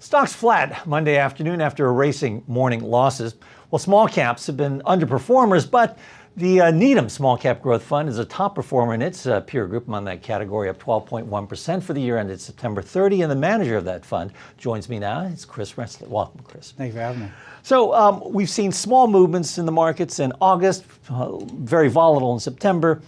Stocks flat Monday afternoon after erasing morning losses. Well, small caps have been underperformers, but the Needham Small Cap Growth Fund is a top performer in its peer group among that category, up 12.1% for the year ended September 30. And the manager of that fund joins me now. It's Chris Retzler. Welcome, Chris. Thank you for having me. So we've seen small movements in the markets in August, very volatile in September.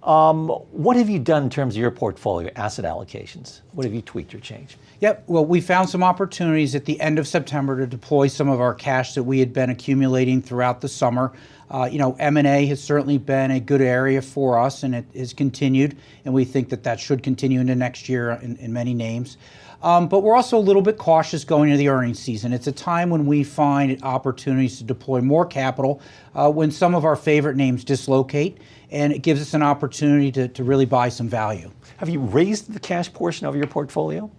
What have you done in terms of your portfolio, asset allocations? What have you tweaked or changed? Yep, well, we found some opportunities at the end of September to deploy some of our cash that we had been accumulating throughout the summer. M&A has certainly been a good area for us, and it has continued, and we think that that should continue into next year in many names. But we're also a little bit cautious going into the earnings season. It's a time when we find opportunities to deploy more capital when some of our favorite names dislocate, and it gives us an opportunity to really buy some value. Have you raised the cash portion of your portfolio?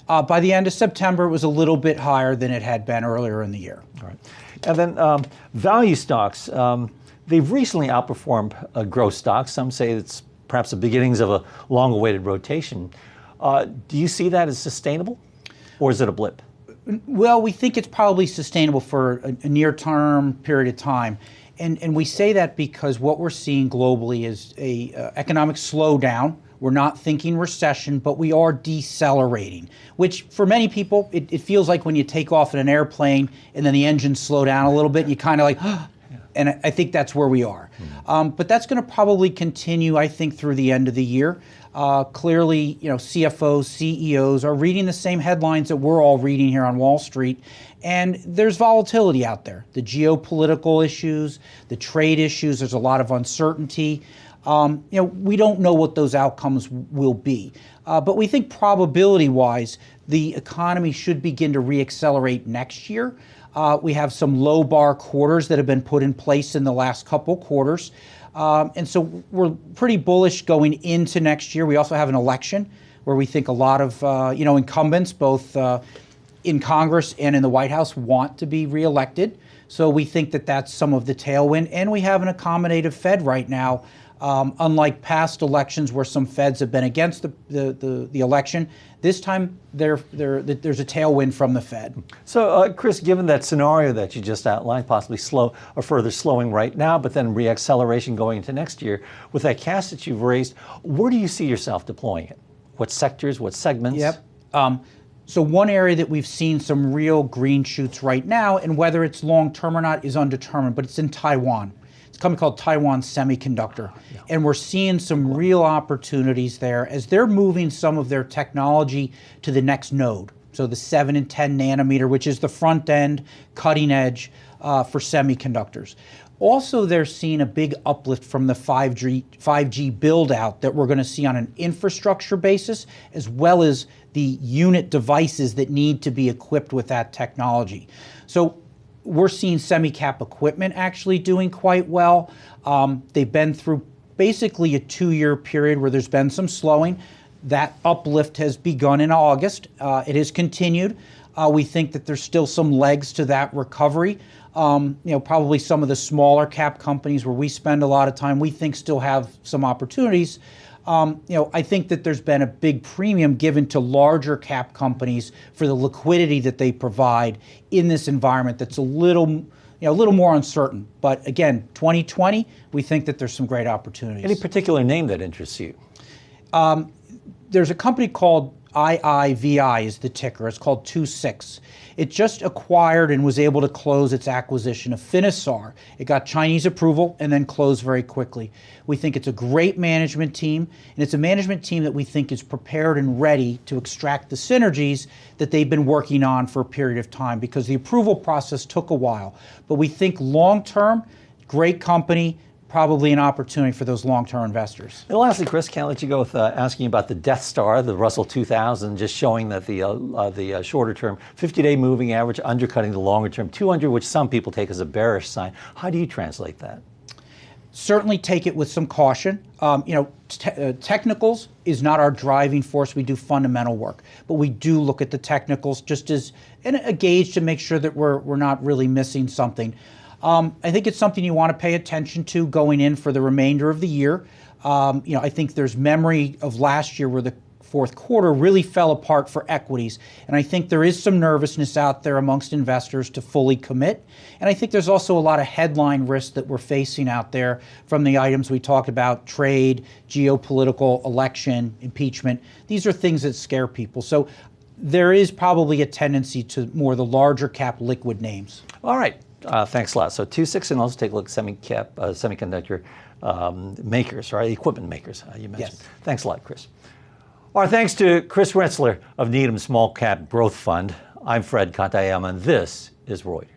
By the end of September, it was a little bit higher than it had been earlier in the year. All right. And then value stocks, they've recently outperformed growth stocks. Some say it's perhaps the beginnings of a long-awaited rotation. Do you see that as sustainable, or is it a blip? Well, we think it's probably sustainable for a near-term period of time. And we say that because what we're seeing globally is a economic slowdown. We're not thinking recession, but we are decelerating, which for many people, it feels like when you take off in an airplane and then the engines slow down a little bit, you kind of like, and I think that's where we are. But that's going to probably continue, I think, through the end of the year. Clearly, CFOs, CEOs are reading the same headlines that we're all reading here on Wall Street, and there's volatility out there. The geopolitical issues, the trade issues, there's a lot of uncertainty. We don't know what those outcomes will be, but we think probability-wise, the economy should begin to reaccelerate next year. We have some low bar quarters that have been put in place in the last couple quarters. And so we're pretty bullish going into next year. We also have an election where we think a lot of incumbents, both in Congress and in the White House, want to be reelected. So we think that that's some of the tailwind. And we have an accommodative Fed right now. Unlike past elections where some Feds have been against the election, this time there's a tailwind from the Fed. So, Chris, given that scenario that you just outlined, possibly slow or further slowing right now, but then reacceleration going into next year, with that cash that you've raised, where do you see yourself deploying it? What sectors, what segments? Yep. So one area that we've seen some real green shoots right now, and whether it's long-term or not is undetermined, but it's in Taiwan. A company called Taiwan Semiconductor. Yeah. And we're seeing some real opportunities there as they're moving some of their technology to the next node. So the 7 and 10 nanometer, which is the front end, cutting edge for semiconductors. Also, they're seeing a big uplift from the 5G build out that we're going to see on an infrastructure basis, as well as the unit devices that need to be equipped with that technology. So we're seeing semi-cap equipment actually doing quite well. They've been through basically a 2-year period where there's been some slowing. That uplift has begun in August. It has continued. We think that there's still some legs to that recovery. Probably some of the smaller cap companies where we spend a lot of time, we think still have some opportunities. I think that there's been a big premium given to larger cap companies for the liquidity that they provide in this environment that's a little more uncertain. But again, 2020, we think that there's some great opportunities. Any particular name that interests you? There's a company called IIVI is the ticker. It's called 26. It just acquired and was able to close its acquisition of Finisar. It got Chinese approval and then closed very quickly. We think it's a great management team, and it's a management team that we think is prepared and ready to extract the synergies that they've been working on for a period of time, because the approval process took a while. But we think long-term, great company, probably an opportunity for those long-term investors. And lastly, Chris, can't let you go with asking about the Death Star, the Russell 2000, just showing that the shorter-term 50-day moving average undercutting the longer-term 200, which some people take as a bearish sign. How do you translate that? Certainly take it with some caution. Technicals is not our driving force. We do fundamental work, but we do look at the technicals just as a gauge to make sure that we're not really missing something. I think it's something you want to pay attention to going in for the remainder of the year. I think there's memory of last year where the fourth quarter really fell apart for equities. And I think there is some nervousness out there amongst investors to fully commit. And I think there's also a lot of headline risk that we're facing out there from the items we talked about: trade, geopolitical, election, impeachment. These are things that scare people. So there is probably a tendency to more the larger cap liquid names. All right. Thanks a lot. So 2-6, and let's take a look at semiconductor makers, right? Equipment makers, you mentioned. Yes. Thanks a lot, Chris. Our thanks to Chris Retzler of Needham Small Cap Growth Fund. I'm Fred Katayama, and this is Reuters.